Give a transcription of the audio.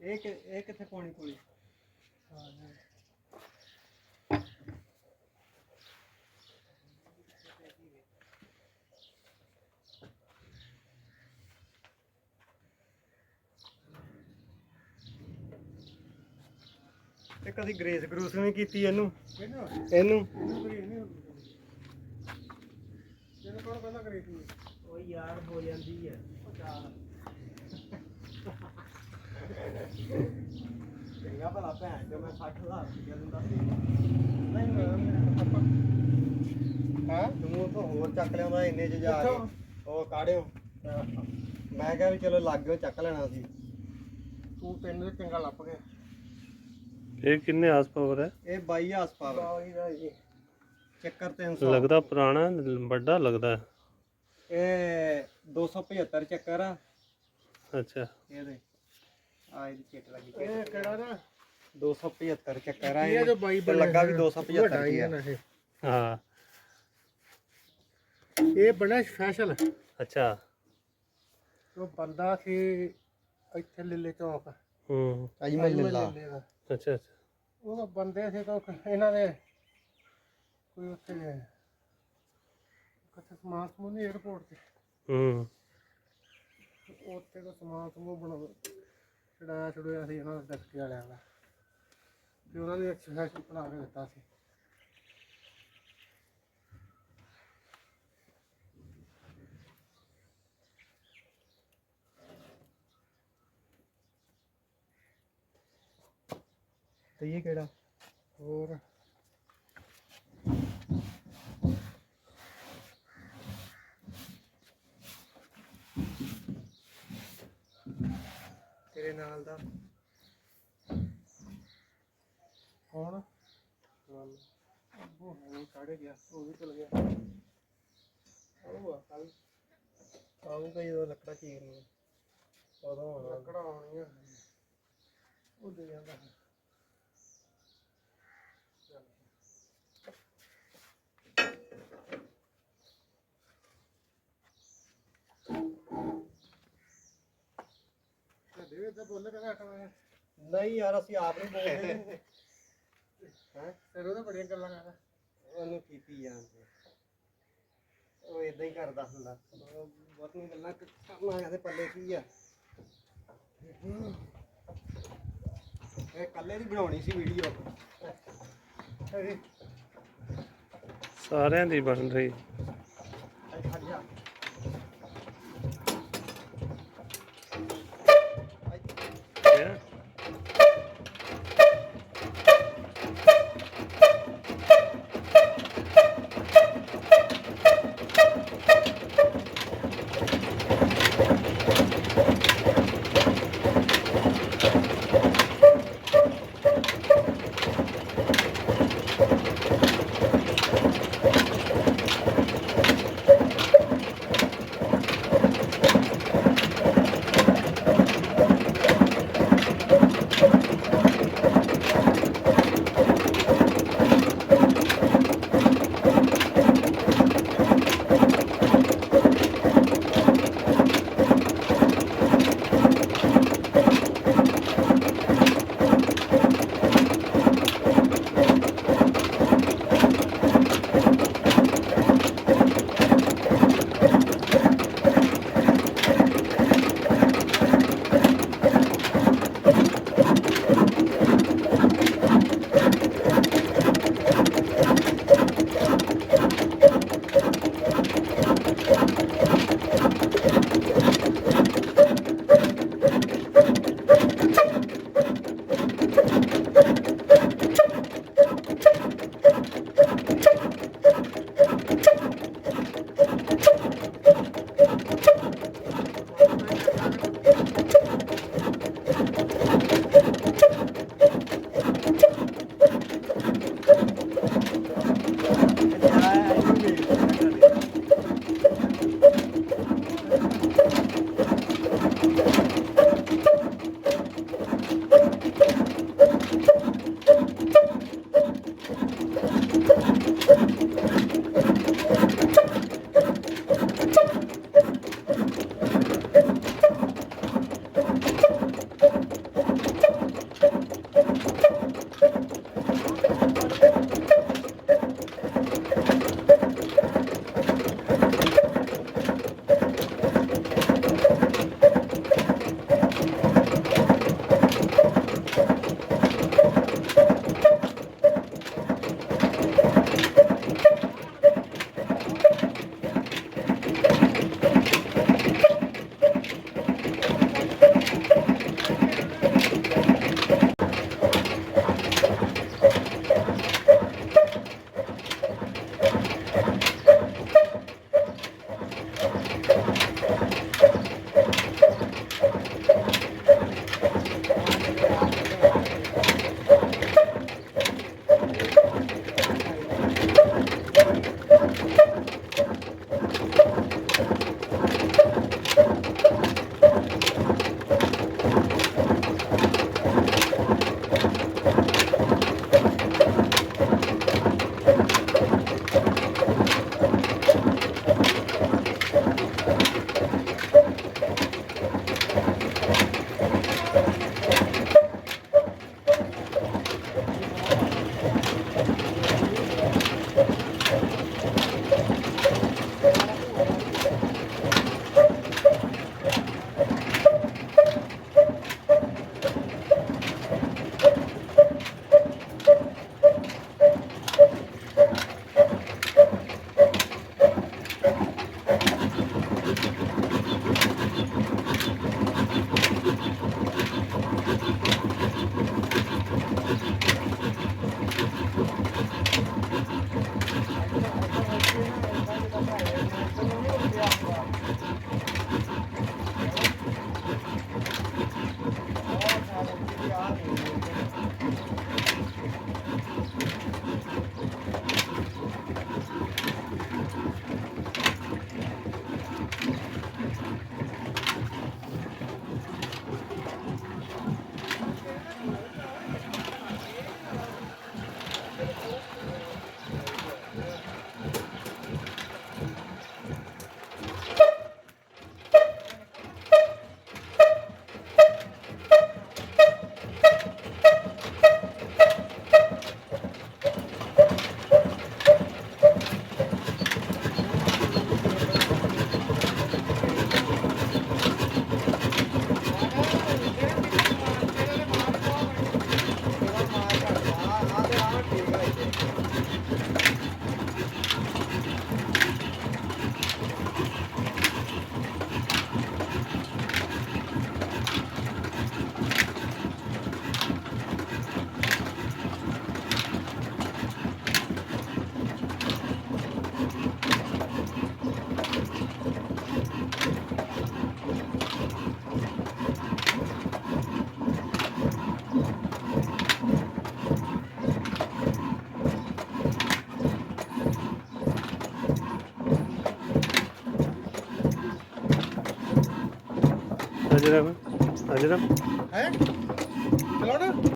ਇਹ ਕਿੱਥੇ ਪਾਉਣੀ ਕੁੜੀ? ਤੇ ਕਦੀ ਗ੍ਰੇਸ ਗਰੂਸ ਨਹੀਂ ਕੀਤੀ ਇਹਨੂੰ? ਇਹਨੂੰ ਕੋਣ ਪਹਿਲਾਂ ਗ੍ਰੇਸ ਨਹੀਂ? ਉਹ ਯਾਰ ਹੋ ਜਾਂਦੀ ਹੈ ਚੰਗਾ ਭਲਾ ਭੈਣ ਜੋ ਮੈਂ 60,000 ਰੁਪਇਆ ਦਿੰਦਾ ਸੀ। ਹਾਂ ਤੂੰ ਉੱਥੋਂ ਹੋਰ ਚੱਕ ਲਿਆਉਂਦਾ ਇੰਨੇ ਚ ਜਾ ਕੇ ਉਹ ਕਾੜਿਓ। ਮੈਂ ਕਿਹਾ ਵੀ ਚਲੋ ਲੱਗ ਗਿਓ ਚੱਕ ਲੈਣਾ ਸੀ। ਤੂੰ ਤੈਨੂੰ ਚੰਗਾ ਲੱਭ ਗਿਆ। ਇਹ ਕਿੰਨੇ ਹਾਰਸ ਪਾਵਰ ਹੈ? ਇਹ 22 ਹਾਰਸ ਪਾਵਰ। ਚੱਕਰ 300 ਲੱਗਦਾ ਪੁਰਾਣਾ ਵੱਡਾ ਲੱਗਦਾ। ਇਹ 275 ਚੱਕਰ ਆ। ਅੱਛਾ ਇਹਦੇ ਆ ਇਹਦੀ ਚਿੱਟ ਲੱਗੀ। ਇਹ ਕਿਹੜਾ ਨਾ 275 ਚੱਕਰ ਆ। ਇਹ ਜੋ 22 ਲੱਗਾ ਵੀ 275 ਹੀ ਆ। ਹਾਂ ਇਹ ਬਣਾ ਸਪੈਸ਼ਲ। ਅੱਛਾ ਉਹ ਬੰਦਾ ਸੀ ਇੱਥੇ ਲਿਲੇ ਚੌਕ। ਅਜੀ ਮੈਂ ਲਿਲਾ। ਅੱਛਾ ਅੱਛਾ ਉਹ ਬੰਦੇ ਸੀ ਤਾਂ ਇਹਨਾਂ ਦੇ ਕੋਈ ਉੱਥੇ ਕਿੱਥੇ ਸਮਾਨ ਸਮੂਹ ਨਹੀਂ ਏਅਰਪੋਰਟ ਤੇ। ਉੱਥੇ ਦਾ ਸਮਾਨ ਸਮੂਹ ਛੜਾਇਆ ਸੀ ਇਹਨਾਂ ਦਾ ਫੈਕਟਰੀ ਵਾਲਿਆਂ ਦਾ ਤੇ ਉਹਨਾਂ ਨੇ ਐਕਸਰਸਾਈਜ਼ ਬਣਾ ਕੇ ਦਿੱਤਾ ਸੀ। ਤੇ ਇਹ ਕਿਹੜਾ ਹੋਰ ਤੇਰੇ ਨਾਲ ਦਾ ਕੌਣ? ਉਹ ਕਾੜੇ ਗਿਆ, ਉਹ ਵੀ ਚਲ ਗਿਆ। ਉਹ ਆ ਆਊਗਾ ਜਦੋਂ ਲੱਕੜਾ ਚੀਰਨੀ ਉਦੋਂ ਲੱਕੜਾ ਆਉਣੀਆਂ ਉਹ ਦੇ ਜਾਂਦਾ। ਨਹੀਂ ਯਾਰ ਅਸੀਂ ਆਪ ਨਹੀਂ ਬੋਲਦੇ ਹੈ। ਫਿਰ ਉਹਦਾ ਬੜੀਆਂ ਗੱਲਾਂ ਕਰਦਾ ਉਹਨੂੰ ਕੀਤੀ ਜਾਂਦੇ। ਉਹ ਇਦਾਂ ਹੀ ਕਰਦਾ ਹੁੰਦਾ। ਬਹੁਤੀਆਂ ਗੱਲਾਂ ਕਰਨ ਆਇਆ ਤੇ ਪੱਲੇ ਕੀ ਆ। ਇਹ ਕੱਲੇ ਦੀ ਬਣਾਉਣੀ ਸੀ ਵੀਡੀਓ। ਸਾਰਿਆਂ ਦੀ ਬਣ ਰਹੀ। ਹੈ ਚਲਾਉਣਾ